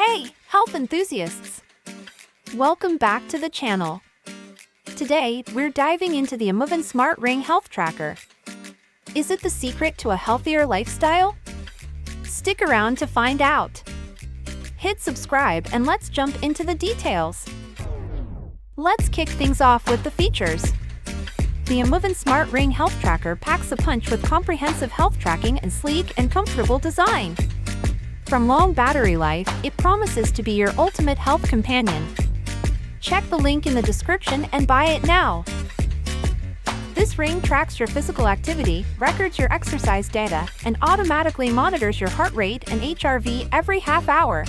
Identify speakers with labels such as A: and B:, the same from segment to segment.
A: Hey, health enthusiasts! Welcome back to the channel. Today, we're diving into the AMOVAN Smart Ring Health Tracker. Is it the secret to a healthier lifestyle? Stick around to find out. Hit subscribe and let's jump into the details. Let's kick things off with the features. The AMOVAN Smart Ring Health Tracker packs a punch with comprehensive health tracking and sleek and comfortable design. From long battery life, it promises to be your ultimate health companion. Check the link in the description and buy it now. This ring tracks your physical activity, records your exercise data, and automatically monitors your heart rate and HRV every half hour.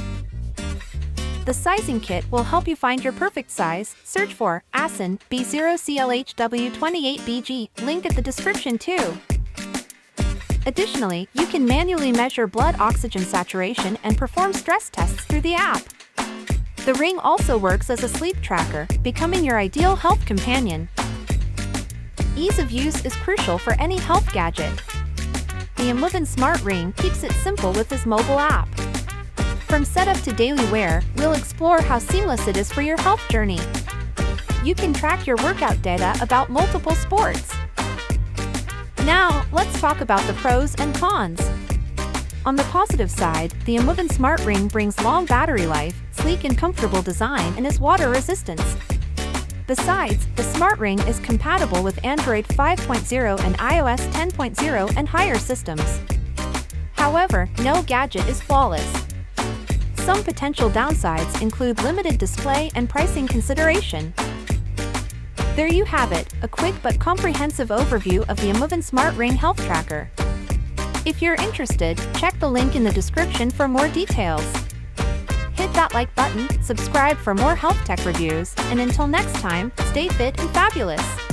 A: The sizing kit will help you find your perfect size. Search for ASIN B0CLHW28BG, link at the description too. Additionally, you can manually measure blood oxygen saturation and perform stress tests through the app. The ring also works as a sleep tracker, becoming your ideal health companion. Ease of use is crucial for any health gadget. The AMOVAN Smart Ring keeps it simple with this mobile app. From setup to daily wear, we'll explore how seamless it is for your health journey. You can track your workout data about multiple sports. Now, let's talk about the pros and cons. On the positive side, the AMOVAN Smart Ring brings long battery life, sleek and comfortable design, and is water resistant. Besides, the Smart Ring is compatible with Android 5.0 and iOS 10.0 and higher systems. However, no gadget is flawless. Some potential downsides include limited display and pricing consideration. There you have it, a quick but comprehensive overview of the AMOVAN Smart Ring Health Tracker. If you're interested, check the link in the description for more details. Hit that like button, subscribe for more health tech reviews, and until next time, stay fit and fabulous!